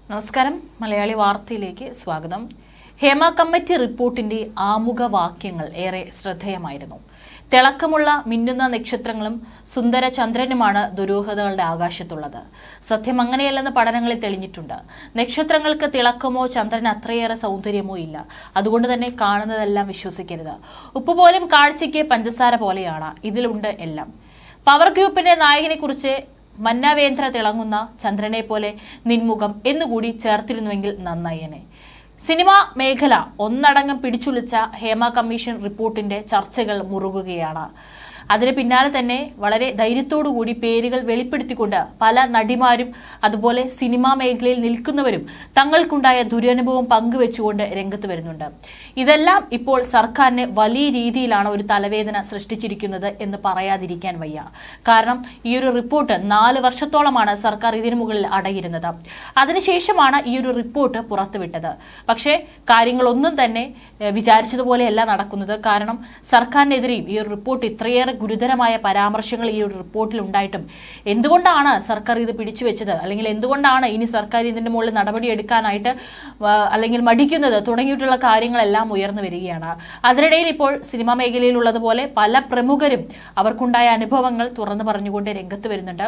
നമസ്കാരം. മലയാളി വാർത്തയിലേക്ക് സ്വാഗതം. ഹേമ കമ്മിറ്റി റിപ്പോർട്ടിന്റെ ആമുഖവാക്യങ്ങൾ ഏറെ ശ്രദ്ധേയമായിരുന്നു. തിളക്കമുള്ള മിന്നുന്ന നക്ഷത്രങ്ങളും സുന്ദര ചന്ദ്രനുമാണ് ദുരൂഹതകളുടെ ആകാശത്തുള്ളത്. സത്യം അങ്ങനെയല്ലെന്ന് പഠനങ്ങളിൽ തെളിഞ്ഞിട്ടുണ്ട്. നക്ഷത്രങ്ങൾക്ക് തിളക്കമോ ചന്ദ്രന് അത്രയേറെ സൗന്ദര്യമോ ഇല്ല. അതുകൊണ്ട് തന്നെ കാണുന്നതെല്ലാം വിശ്വസിക്കരുത്. ഉപ്പുപോലും കാഴ്ചയ്ക്ക് പഞ്ചസാര പോലെയാണ്. ഇതിലുണ്ട് എല്ലാം. പവർ ഗ്രൂപ്പിന്റെ നായകനെ കുറിച്ച് മന്നാവേന്ദ്ര തിളങ്ങുന്ന ചന്ദ്രനെ പോലെ നിൻമുഖം എന്നുകൂടി ചേർത്തിരുന്നുവെങ്കിൽ നന്നായേനെ. സിനിമാ മേഖല ഒന്നടങ്കം പിടിച്ചുലച്ച ഹേമ കമ്മീഷൻ റിപ്പോർട്ടിന്റെ ചർച്ചകൾ മുറുകുകയാണ്. അതിന് പിന്നാലെ തന്നെ വളരെ ധൈര്യത്തോടുകൂടി പേരുകൾ വെളിപ്പെടുത്തിക്കൊണ്ട് പല നടിമാരും അതുപോലെ സിനിമാ മേഖലയിൽ നിൽക്കുന്നവരും തങ്ങൾക്കുണ്ടായ ദുരനുഭവം പങ്കുവെച്ചുകൊണ്ട് രംഗത്ത് വരുന്നുണ്ട്. ഇതെല്ലാം ഇപ്പോൾ സർക്കാരിന് വലിയ രീതിയിലാണ് ഒരു തലവേദന സൃഷ്ടിച്ചിരിക്കുന്നത് എന്ന് പറയാതിരിക്കാൻ വയ്യ. കാരണം ഈ ഒരു റിപ്പോർട്ട് 4 വർഷത്തോളമാണ് സർക്കാർ ഇതിനു മുകളിൽ അടയിരുന്നത്. അതിനുശേഷമാണ് ഈ ഒരു റിപ്പോർട്ട് പുറത്തുവിട്ടത്. പക്ഷേ കാര്യങ്ങളൊന്നും തന്നെ വിചാരിച്ചതുപോലെയല്ല നടക്കുന്നത്. കാരണം സർക്കാരിനെതിരെയും ഈ ഒരു റിപ്പോർട്ട് ഇത്രയേറെ ഗുരുതരമായ പരാമർശങ്ങൾ ഈ ഒരു റിപ്പോർട്ടിൽ ഉണ്ടായിട്ടും എന്തുകൊണ്ടാണ് സർക്കാർ ഇത് പിടിച്ചുവെച്ചത്, അല്ലെങ്കിൽ എന്തുകൊണ്ടാണ് ഇനി സർക്കാർ ഇതിന്റെ മുകളിൽ നടപടിയെടുക്കാനായിട്ട് അല്ലെങ്കിൽ മടിക്കുന്നത് തുടങ്ങിയിട്ടുള്ള കാര്യങ്ങളെല്ലാം ഉയർന്നു വരികയാണ്. അതിനിടയിൽ ഇപ്പോൾ സിനിമാ മേഖലയിലുള്ളതുപോലെ പല പ്രമുഖരും അവർക്കുണ്ടായ അനുഭവങ്ങൾ തുറന്നു പറഞ്ഞുകൊണ്ട് രംഗത്ത് വരുന്നുണ്ട്.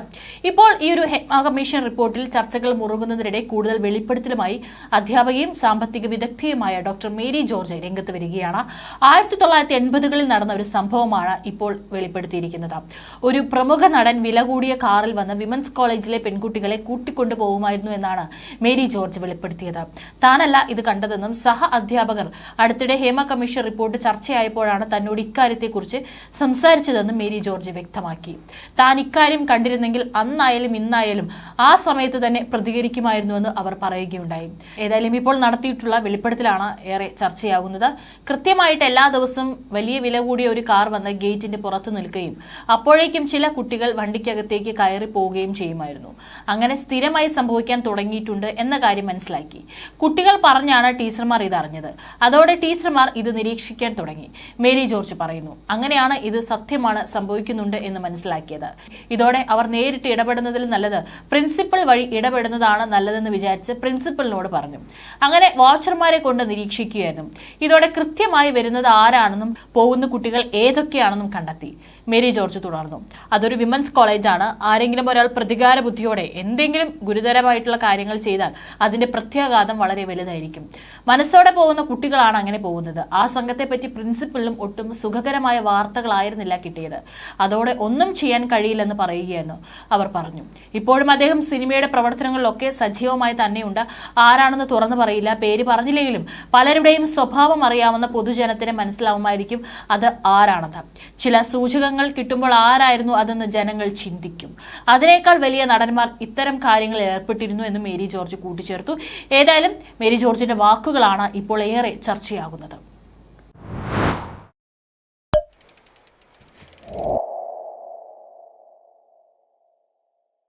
ഇപ്പോൾ ഈ ഒരു ഹേമ കമ്മീഷൻ റിപ്പോർട്ടിൽ ചർച്ചകൾ മുറുകുന്നതിനിടെ കൂടുതൽ വെളിപ്പെടുത്തലുമായി അധ്യാപകയും സാമ്പത്തിക വിദഗ്ധയുമായ ഡോക്ടർ മേരി ജോർജ് രംഗത്ത് വരികയാണ്. 1980കളിൽ നടന്ന ഒരു സംഭവമാണ് ഇപ്പോൾ വെളിപ്പെടുത്തിയിരിക്കുന്നത്. ഒരു പ്രമുഖ നടൻ വില കൂടിയ കാറിൽ വന്ന് വിമൻസ് കോളേജിലെ പെൺകുട്ടികളെ കൂട്ടിക്കൊണ്ടു പോകുമായിരുന്നു എന്നാണ് മേരി ജോർജ് വെളിപ്പെടുത്തിയത്. താനല്ല ഇത് കണ്ടതെന്നും സഹ അധ്യാപകർ അടുത്തിടെ ഹേമ കമ്മീഷൻ റിപ്പോർട്ട് ചർച്ചയായപ്പോഴാണ് തന്നോട് ഇക്കാര്യത്തെക്കുറിച്ച് സംസാരിച്ചതെന്നും മേരി ജോർജ് വ്യക്തമാക്കി. താൻ ഇക്കാര്യം കണ്ടിരുന്നെങ്കിൽ അന്നായാലും ഇന്നായാലും ആ സമയത്ത് തന്നെ പ്രതികരിക്കുമായിരുന്നുവെന്ന് അവർ പറയുകയുണ്ടായി. ഏതായാലും ഇപ്പോൾ നടത്തിയിട്ടുള്ള വെളിപ്പെടുത്തലാണ് ഏറെ ചർച്ചയാകുന്നത്. കൃത്യമായിട്ട് എല്ലാ ദിവസവും വലിയ വില കൂടിയ ഒരു കാർ വന്ന് ഗേറ്റിന്റെ പുറത്തു നിൽക്കുകയും അപ്പോഴേക്കും ചില കുട്ടികൾ വണ്ടിക്കകത്തേക്ക് കയറി പോവുകയും ചെയ്യുമായിരുന്നു. അങ്ങനെ സ്ഥിരമായി സംഭവിക്കാൻ തുടങ്ങിയിട്ടുണ്ട് എന്ന കാര്യം മനസ്സിലാക്കി. കുട്ടികൾ പറഞ്ഞാണ് ടീച്ചർമാർ ഇത് അറിഞ്ഞത്. അതോടെ ടീച്ചർമാർ ഇത് നിരീക്ഷിക്കാൻ തുടങ്ങി. മേരി ജോർജ് പറയുന്നു. അങ്ങനെയാണ് ഇത് സത്യമാണ് സംഭവിക്കുന്നുണ്ട് എന്ന് മനസ്സിലാക്കിയത്. ഇതോടെ അവർ നേരിട്ട് ഇടപെടുന്നതിൽ നല്ലത് പ്രിൻസിപ്പൽ വഴി ഇടപെടുന്നതാണ് നല്ലതെന്ന് വിചാരിച്ച് പ്രിൻസിപ്പലിനോട് പറഞ്ഞു. അങ്ങനെ വാച്ചർമാരെ കൊണ്ട് നിരീക്ഷിക്കുകയായിരുന്നു. ഇതോടെ കൃത്യമായി വരുന്നത് ആരാണെന്നും പോകുന്ന കുട്ടികൾ ഏതൊക്കെയാണെന്നും കണ്ടെത്തി. മേരി ജോർജ് തുടർന്നു. അതൊരു വിമൻസ് കോളേജാണ്. ആരെങ്കിലും ഒരാൾ പ്രതികാര ബുദ്ധിയോടെ എന്തെങ്കിലും ഗുരുതരമായിട്ടുള്ള കാര്യങ്ങൾ ചെയ്താൽ അതിന്റെ പ്രത്യാഘാതം വളരെ വലുതായിരിക്കും. മനസ്സോടെ പോകുന്ന കുട്ടികളാണ് അങ്ങനെ പോകുന്നത്. ആ സംഘത്തെ പറ്റി പ്രിൻസിപ്പലിനും ഒട്ടും സുഖകരമായ വാർത്തകളായിരുന്നില്ല കിട്ടിയത്. അതോടെ ഒന്നും ചെയ്യാൻ കഴിയില്ലെന്ന് പറയുകയായിരുന്നു അവർ പറഞ്ഞു. ഇപ്പോഴും അദ്ദേഹം സിനിമയുടെ പ്രവർത്തനങ്ങളിലൊക്കെ സജീവമായി തന്നെയുണ്ട്. ആരാണെന്ന് തുറന്നു പറയില്ല. പേര് പറഞ്ഞില്ലെങ്കിലും പലരുടെയും സ്വഭാവം അറിയാവുന്ന പൊതുജനത്തിന് മനസ്സിലാവുമായിരിക്കും അത് ആരാണെന്ന്. ചില സൂചകങ്ങൾ കിട്ടുമ്പോൾ ആരായിരുന്നു അതെന്ന് ജനങ്ങൾ ചിന്തിക്കും. അതിനേക്കാൾ വലിയ നടന്മാർ ഇത്തരം കാര്യങ്ങളിൽ ഏർപ്പെട്ടിരുന്നു എന്ന് മേരി ജോർജ് കൂട്ടിച്ചേർത്തു. ഏതായാലും മേരി ജോർജിന്റെ വാക്കുകളാണ് ഇപ്പോൾ ഏറെ ചർച്ചയാകുന്നത്.